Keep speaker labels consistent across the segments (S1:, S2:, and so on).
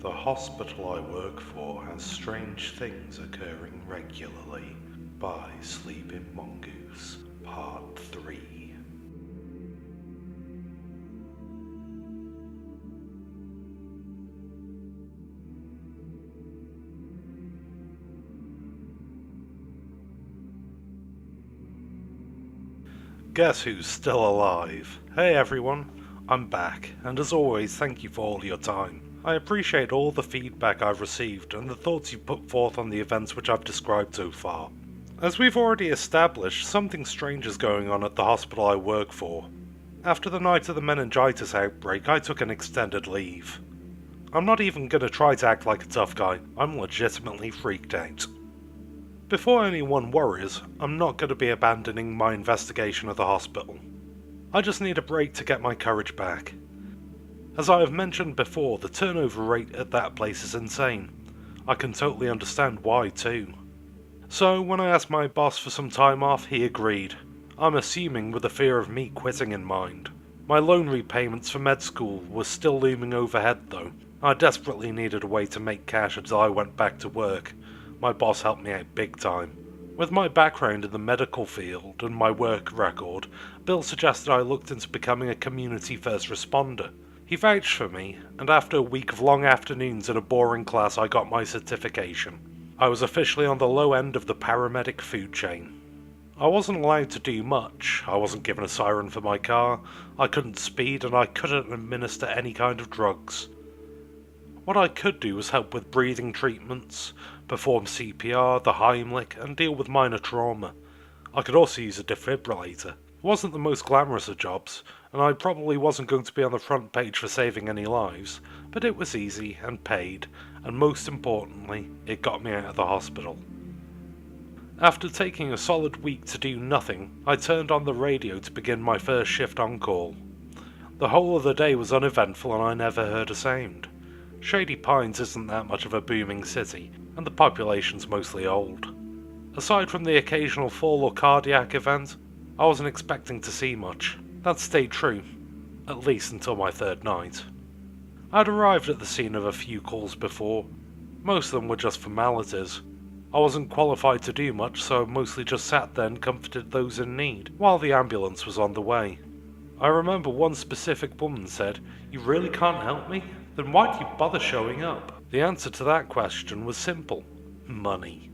S1: The hospital I work for has strange things occurring regularly. By Sleeping Mongoose, Part 3. Guess who's still alive? Hey everyone, I'm back, and as always, thank you for all your time. I appreciate all the feedback I've received and the thoughts you've put forth on the events which I've described so far. As we've already established, something strange is going on at the hospital I work for. After the night of the meningitis outbreak, I took an extended leave. I'm not even going to try to act like a tough guy, I'm legitimately freaked out. Before anyone worries, I'm not going to be abandoning my investigation of the hospital. I just need a break to get my courage back. As I have mentioned before, the turnover rate at that place is insane. I can totally understand why too. So when I asked my boss for some time off, he agreed. I'm assuming with the fear of me quitting in mind. My loan repayments for med school were still looming overhead though. I desperately needed a way to make cash until I went back to work. My boss helped me out big time. With my background in the medical field and my work record, Bill suggested I looked into becoming a community first responder. He vouched for me, and after a week of long afternoons in a boring class I got my certification. I was officially on the low end of the paramedic food chain. I wasn't allowed to do much. I wasn't given a siren for my car, I couldn't speed, and I couldn't administer any kind of drugs. What I could do was help with breathing treatments, perform CPR, the Heimlich, and deal with minor trauma. I could also use a defibrillator. It wasn't the most glamorous of jobs, and I probably wasn't going to be on the front page for saving any lives, but it was easy and paid, and most importantly, it got me out of the hospital. After taking a solid week to do nothing, I turned on the radio to begin my first shift on call. The whole of the day was uneventful and I never heard a sound. Shady Pines isn't that much of a booming city, and the population's mostly old. Aside from the occasional fall or cardiac event, I wasn't expecting to see much. That stayed true, at least until my third night. I'd arrived at the scene of a few calls before. Most of them were just formalities. I wasn't qualified to do much, so I mostly just sat there and comforted those in need, while the ambulance was on the way. I remember one specific woman said, "You really can't help me? Then why do you bother showing up?" The answer to that question was simple: money.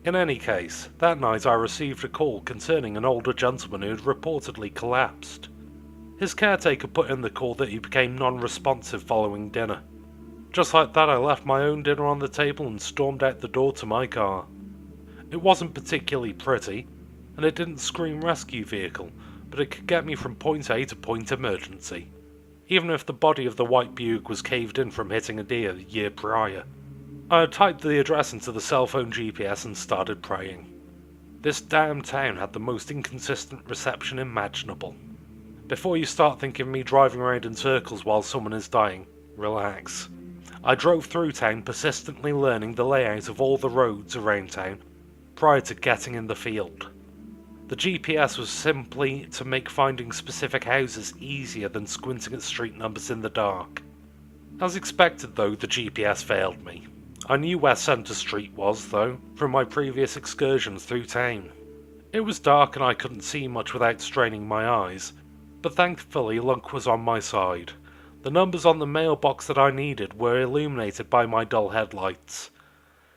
S1: In any case, that night I received a call concerning an older gentleman who had reportedly collapsed. His caretaker put in the call that he became non-responsive following dinner. Just like that, I left my own dinner on the table and stormed out the door to my car. It wasn't particularly pretty, and it didn't scream rescue vehicle, but it could get me from point A to point emergency. Even if the body of the white Buick was caved in from hitting a deer the year prior. I had typed the address into the cell phone GPS and started praying. This damn town had the most inconsistent reception imaginable. Before you start thinking me driving around in circles while someone is dying, relax. I drove through town persistently learning the layout of all the roads around town prior to getting in the field. The GPS was simply to make finding specific houses easier than squinting at street numbers in the dark. As expected though, the GPS failed me. I knew where Centre Street was though, from my previous excursions through town. It was dark and I couldn't see much without straining my eyes, but thankfully luck was on my side. The numbers on the mailbox that I needed were illuminated by my dull headlights.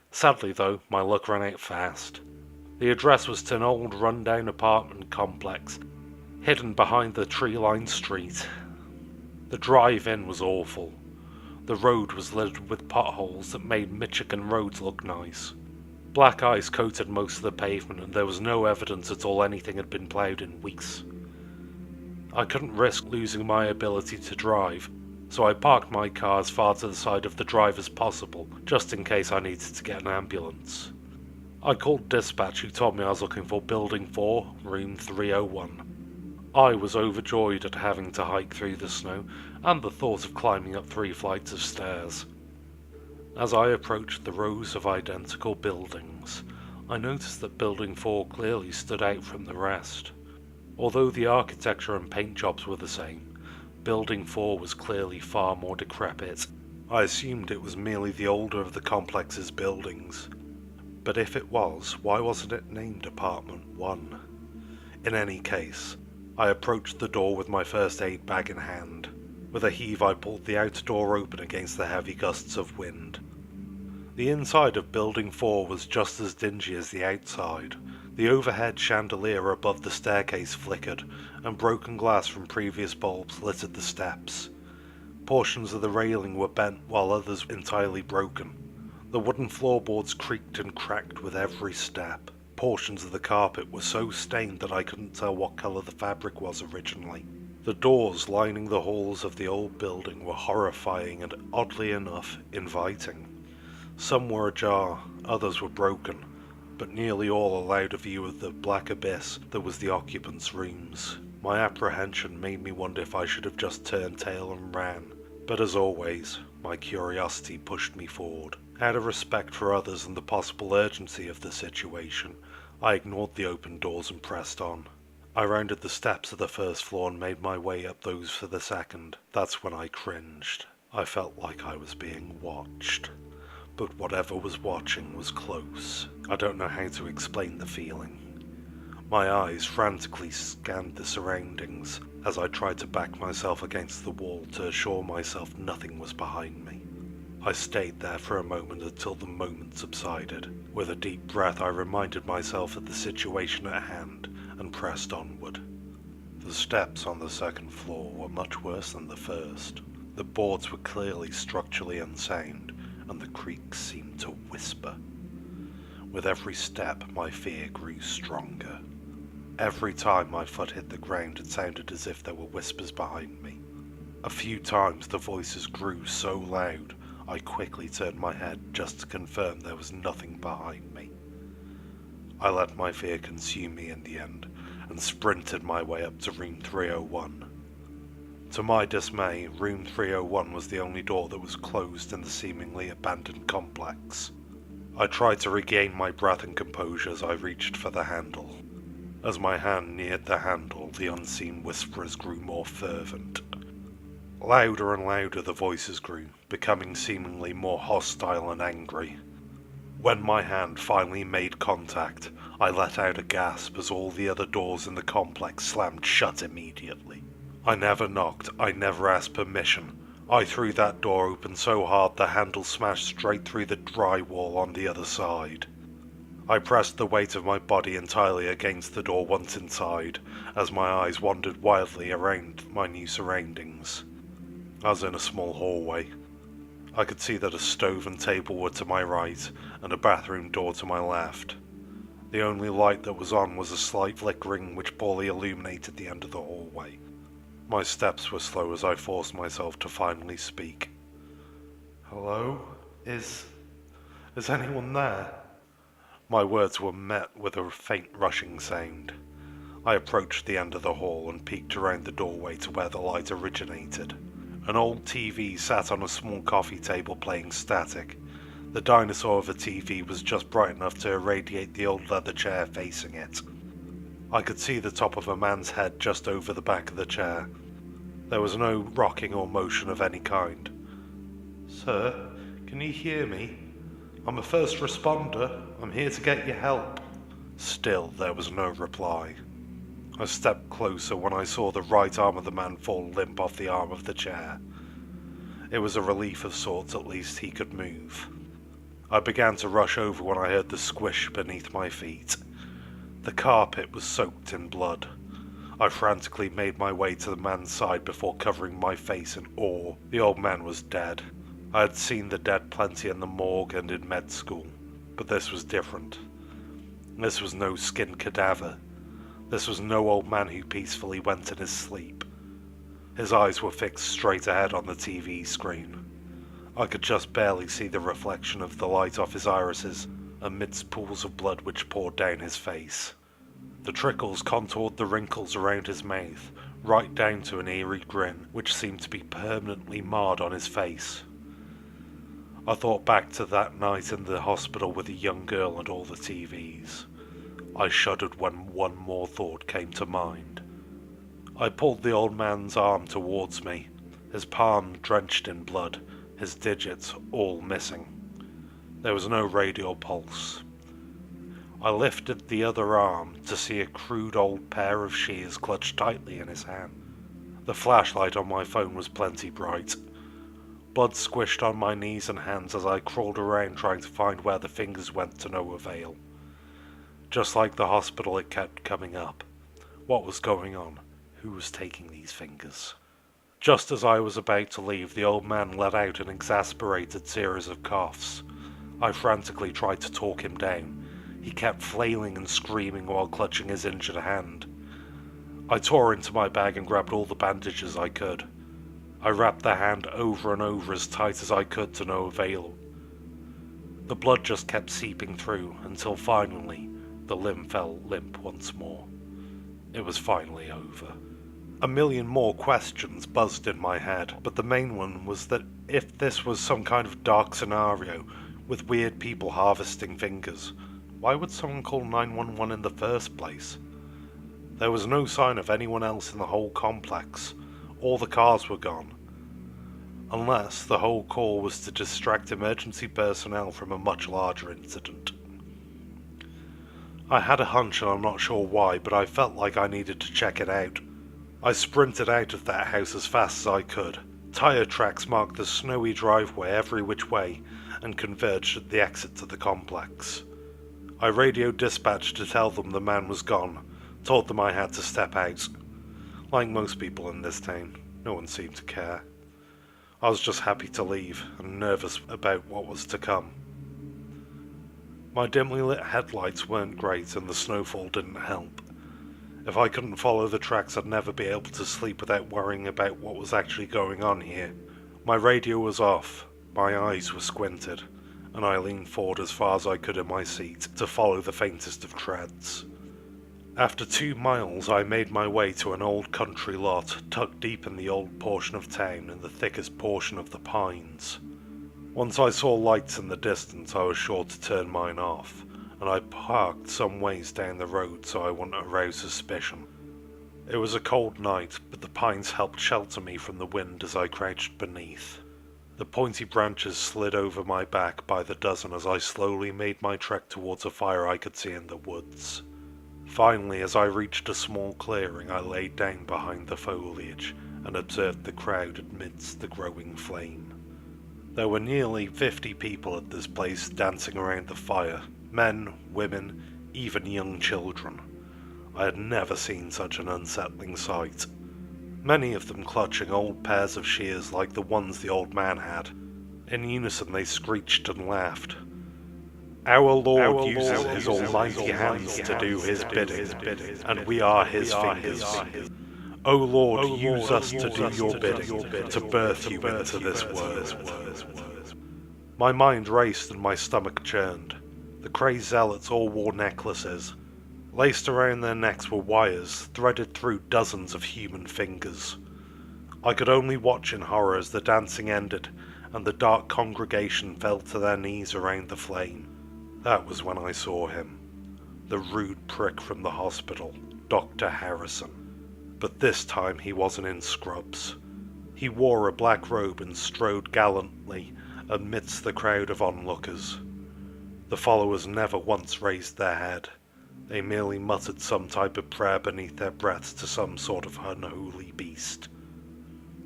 S1: Sadly though, my luck ran out fast. The address was to an old run-down apartment complex, hidden behind the tree-lined street. The drive-in was awful. The road was littered with potholes that made Michigan roads look nice. Black ice coated most of the pavement and there was no evidence at all anything had been ploughed in weeks. I couldn't risk losing my ability to drive, so I parked my car as far to the side of the drive as possible, just in case I needed to get an ambulance. I called dispatch who told me I was looking for Building 4, Room 301. I was overjoyed at having to hike through the snow and the thought of climbing up 3 flights of stairs. As I approached the rows of identical buildings, I noticed that Building 4 clearly stood out from the rest. Although the architecture and paint jobs were the same, Building 4 was clearly far more decrepit I assumed it was merely the older of the complex's buildings. But if it was, why wasn't it named Apartment 1? In any case, I approached the door with my first aid bag in hand. With a heave I pulled the outer door open against the heavy gusts of wind. The inside of Building 4 was just as dingy as the outside. The overhead chandelier above the staircase flickered, and broken glass from previous bulbs littered the steps. Portions of the railing were bent while others entirely broken. The wooden floorboards creaked and cracked with every step. Portions of the carpet were so stained that I couldn't tell what colour the fabric was originally. The doors lining the halls of the old building were horrifying and, oddly enough, inviting. Some were ajar, others were broken, but nearly all allowed a view of the black abyss that was the occupants' rooms. My apprehension made me wonder if I should have just turned tail and ran, but as always, my curiosity pushed me forward. Out of respect for others and the possible urgency of the situation, I ignored the open doors and pressed on. I rounded the steps of the first floor and made my way up those for the second. That's when I cringed. I felt like I was being watched. But whatever was watching was close. I don't know how to explain the feeling. My eyes frantically scanned the surroundings as I tried to back myself against the wall to assure myself nothing was behind me. I stayed there for a moment until the moment subsided. With a deep breath I reminded myself of the situation at hand and pressed onward. The steps on the second floor were much worse than the first. The boards were clearly structurally unsound, and the creaks seemed to whisper. With every step, my fear grew stronger. Every time my foot hit the ground, it sounded as if there were whispers behind me. A few times the voices grew so loud, I quickly turned my head just to confirm there was nothing behind me. I let my fear consume me in the end, and sprinted my way up to room 301. To my dismay, room 301 was the only door that was closed in the seemingly abandoned complex. I tried to regain my breath and composure as I reached for the handle. As my hand neared the handle, the unseen whisperers grew more fervent. Louder and louder the voices grew, becoming seemingly more hostile and angry. When my hand finally made contact, I let out a gasp as all the other doors in the complex slammed shut immediately. I never knocked, I never asked permission. I threw that door open so hard the handle smashed straight through the drywall on the other side. I pressed the weight of my body entirely against the door once inside, as my eyes wandered wildly around my new surroundings. I was in a small hallway. I could see that a stove and table were to my right, and a bathroom door to my left. The only light that was on was a slight flickering which poorly illuminated the end of the hallway. My steps were slow as I forced myself to finally speak. "Hello? Is anyone there?" My words were met with a faint rushing sound. I approached the end of the hall and peeked around the doorway to where the light originated. An old TV sat on a small coffee table playing static. The dinosaur of a TV was just bright enough to irradiate the old leather chair facing it. I could see the top of a man's head just over the back of the chair. There was no rocking or motion of any kind. "Sir, can you hear me? I'm a first responder. I'm here to get your help." Still, there was no reply. I stepped closer when I saw the right arm of the man fall limp off the arm of the chair. It was a relief of sorts, at least he could move. I began to rush over when I heard the squish beneath my feet. The carpet was soaked in blood. I frantically made my way to the man's side before covering my face in awe. The old man was dead. I had seen the dead plenty in the morgue and in med school, but this was different. This was no skinned cadaver. This was no old man who peacefully went in his sleep. His eyes were fixed straight ahead on the TV screen. I could just barely see the reflection of the light off his irises amidst pools of blood which poured down his face. The trickles contoured the wrinkles around his mouth, right down to an eerie grin which seemed to be permanently marred on his face. I thought back to that night in the hospital with the young girl and all the TVs. I shuddered when one more thought came to mind. I pulled the old man's arm towards me, his palm drenched in blood, his digits all missing. There was no radial pulse. I lifted the other arm to see a crude old pair of shears clutched tightly in his hand. The flashlight on my phone was plenty bright. Blood squished on my knees and hands as I crawled around trying to find where the fingers went to no avail. Just like the hospital, it kept coming up. What was going on? Who was taking these fingers? Just as I was about to leave, the old man let out an exasperated series of coughs. I frantically tried to talk him down. He kept flailing and screaming while clutching his injured hand. I tore into my bag and grabbed all the bandages I could. I wrapped the hand over and over as tight as I could to no avail. The blood just kept seeping through until finally the limb fell limp once more. It was finally over. A million more questions buzzed in my head, but the main one was that if this was some kind of dark scenario with weird people harvesting fingers, why would someone call 911 in the first place? There was no sign of anyone else in the whole complex. All the cars were gone. Unless the whole call was to distract emergency personnel from a much larger incident. I had a hunch and I'm not sure why, but I felt like I needed to check it out. I sprinted out of that house as fast as I could. Tire tracks marked the snowy driveway every which way and converged at the exit to the complex. I radioed dispatch to tell them the man was gone, told them I had to step out. Like most people in this town, no one seemed to care. I was just happy to leave and nervous about what was to come. My dimly lit headlights weren't great and the snowfall didn't help. If I couldn't follow the tracks, I'd never be able to sleep without worrying about what was actually going on here. My radio was off, my eyes were squinted, and I leaned forward as far as I could in my seat to follow the faintest of treads. After 2 miles, I made my way to an old country lot tucked deep in the old portion of town in the thickest portion of the pines. Once I saw lights in the distance, I was sure to turn mine off, and I parked some ways down the road so I wouldn't arouse suspicion. It was a cold night, but the pines helped shelter me from the wind as I crouched beneath. The pointy branches slid over my back by the dozen as I slowly made my trek towards a fire I could see in the woods. Finally, as I reached a small clearing, I laid down behind the foliage and observed the crowd amidst the growing flame. There were nearly 50 people at this place dancing around the fire, men, women, even young children. I had never seen such an unsettling sight. Many of them clutching old pairs of shears like the ones the old man had. In unison they screeched and laughed. Our Lord uses his almighty hands to do his bidding, and we are his fingers. O Lord, use us to do your bidding, to birth you into this world. My mind raced and my stomach churned. The crazed zealots all wore necklaces. Laced around their necks were wires, threaded through dozens of human fingers. I could only watch in horror as the dancing ended and the dark congregation fell to their knees around the flame. That was when I saw him. The rude prick from the hospital, Dr. Harrison. But this time he wasn't in scrubs. He wore a black robe and strode gallantly amidst the crowd of onlookers. The followers never once raised their head. They merely muttered some type of prayer beneath their breaths to some sort of unholy beast.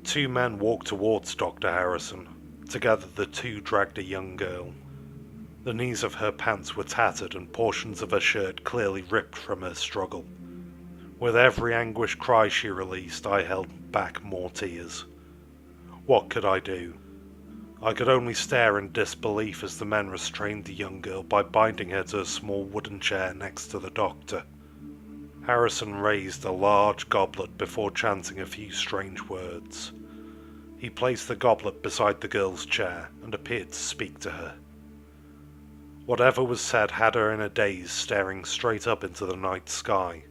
S1: 2 men walked towards Dr. Harrison. Together the two dragged a young girl. The knees of her pants were tattered and portions of her shirt clearly ripped from her struggle. With every anguished cry she released, I held back more tears. What could I do? I could only stare in disbelief as the men restrained the young girl by binding her to a small wooden chair next to the doctor. Harrison raised a large goblet before chanting a few strange words. He placed the goblet beside the girl's chair and appeared to speak to her. Whatever was said had her in a daze, staring straight up into the night sky.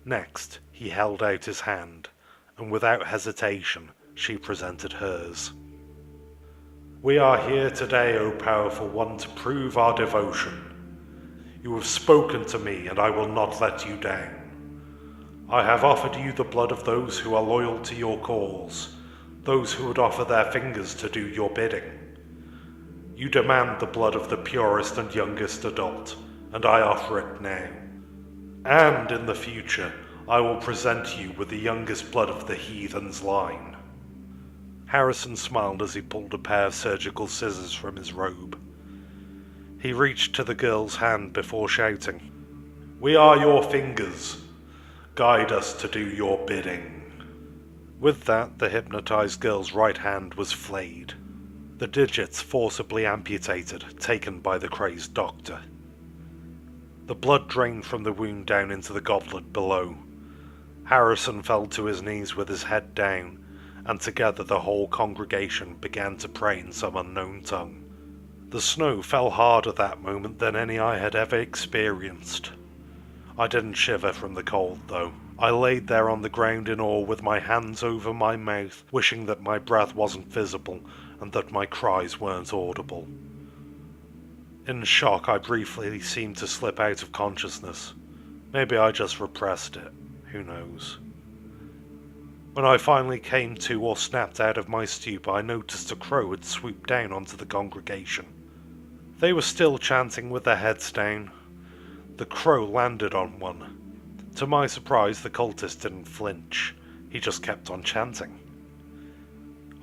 S1: Next, he held out his hand, and without hesitation, she presented hers. We are here today, O Powerful One, to prove our devotion. You have spoken to me, and I will not let you down. I have offered you the blood of those who are loyal to your cause, those who would offer their fingers to do your bidding. You demand the blood of the purest and youngest adult, and I offer it now. And in the future, I will present you with the youngest blood of the heathen's line." Harrison smiled as he pulled a pair of surgical scissors from his robe. He reached to the girl's hand before shouting, "We are your fingers. Guide us to do your bidding." With that, the hypnotized girl's right hand was flayed, the digits forcibly amputated, taken by the crazed doctor. The blood drained from the wound down into the goblet below. Harrison fell to his knees with his head down, and together the whole congregation began to pray in some unknown tongue. The snow fell harder that moment than any I had ever experienced. I didn't shiver from the cold, though. I laid there on the ground in awe with my hands over my mouth, wishing that my breath wasn't visible and that my cries weren't audible. In shock, I briefly seemed to slip out of consciousness. Maybe I just repressed it. Who knows? When I finally came to or snapped out of my stupor, I noticed a crow had swooped down onto the congregation. They were still chanting with their heads down. The crow landed on one. To my surprise, the cultist didn't flinch. He just kept on chanting.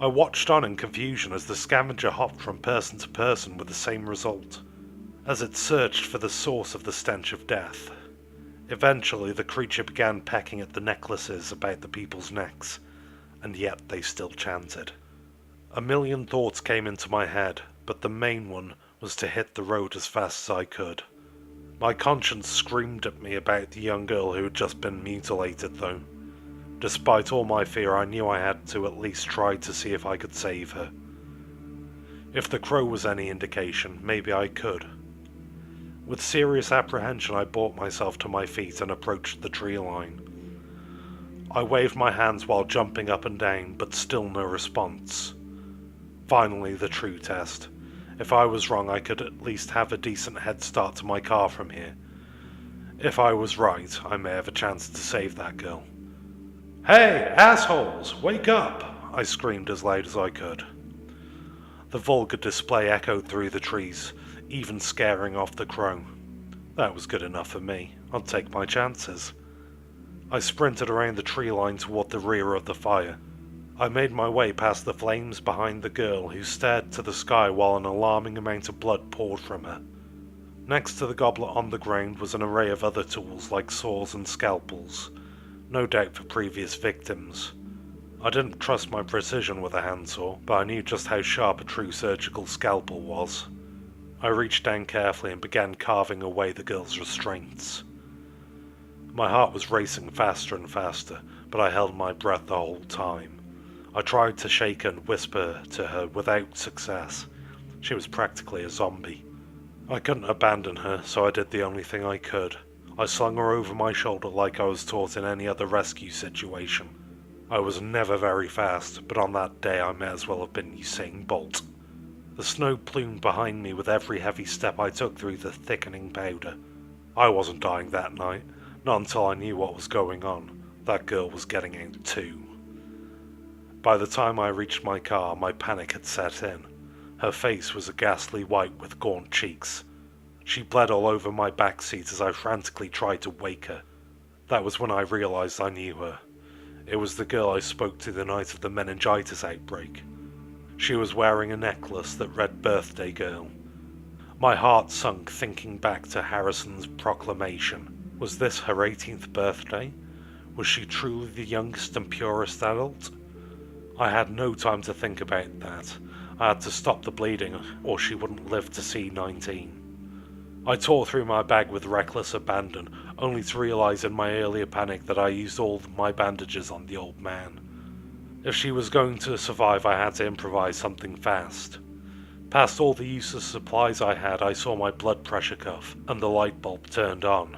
S1: I watched on in confusion as the scavenger hopped from person to person with the same result, as it searched for the source of the stench of death. Eventually, the creature began pecking at the necklaces about the people's necks, and yet they still chanted. A million thoughts came into my head, but the main one was to hit the road as fast as I could. My conscience screamed at me about the young girl who had just been mutilated, though. Despite all my fear, I knew I had to at least try to see if I could save her. If the crow was any indication, maybe I could. With serious apprehension, I brought myself to my feet and approached the tree line. I waved my hands while jumping up and down, but still no response. Finally, the true test. If I was wrong, I could at least have a decent head start to my car from here. If I was right, I may have a chance to save that girl. "Hey, assholes, wake up!" I screamed as loud as I could. The vulgar display echoed through the trees, even scaring off the crow. That was good enough for me. I'd take my chances. I sprinted around the tree line toward the rear of the fire. I made my way past the flames behind the girl, who stared to the sky while an alarming amount of blood poured from her. Next to the goblet on the ground was an array of other tools like saws and scalpels, no doubt for previous victims. I didn't trust my precision with a handsaw, but I knew just how sharp a true surgical scalpel was. I reached down carefully and began carving away the girl's restraints. My heart was racing faster and faster, but I held my breath the whole time. I tried to shake her and whisper to her without success. She was practically a zombie. I couldn't abandon her, so I did the only thing I could. I slung her over my shoulder like I was taught in any other rescue situation. I was never very fast, but on that day I may as well have been Usain Bolt. The snow plumed behind me with every heavy step I took through the thickening powder. I wasn't dying that night, not until I knew what was going on. That girl was getting out too. By the time I reached my car, my panic had set in. Her face was a ghastly white with gaunt cheeks. She bled all over my back seat as I frantically tried to wake her. That was when I realized I knew her. It was the girl I spoke to the night of the meningitis outbreak. She was wearing a necklace that read "Birthday Girl." My heart sunk thinking back to Harrison's proclamation. Was this her 18th birthday? Was she truly the youngest and purest adult? I had no time to think about that. I had to stop the bleeding, or she wouldn't live to see 19. I tore through my bag with reckless abandon, only to realize in my earlier panic that I used all my bandages on the old man. If she was going to survive, I had to improvise something fast. Past all the useless supplies I had, I saw my blood pressure cuff, and the light bulb turned on.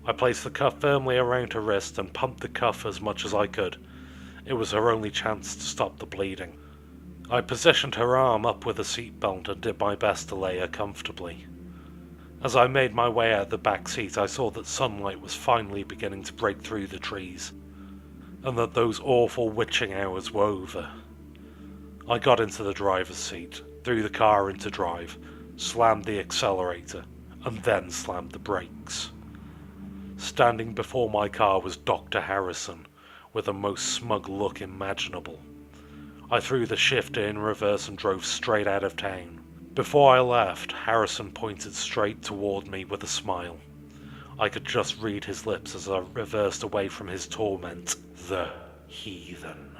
S1: I placed the cuff firmly around her wrist and pumped the cuff as much as I could. It was her only chance to stop the bleeding. I positioned her arm up with a seatbelt and did my best to lay her comfortably. As I made my way out the back seat, I saw that sunlight was finally beginning to break through the trees, and that those awful witching hours were over. I got into the driver's seat, threw the car into drive, slammed the accelerator, and then slammed the brakes. Standing before my car was Dr. Harrison, with the most smug look imaginable. I threw the shifter in reverse and drove straight out of town. Before I left, Harrison pointed straight toward me with a smile. I could just read his lips as I reversed away from his torment. The heathen.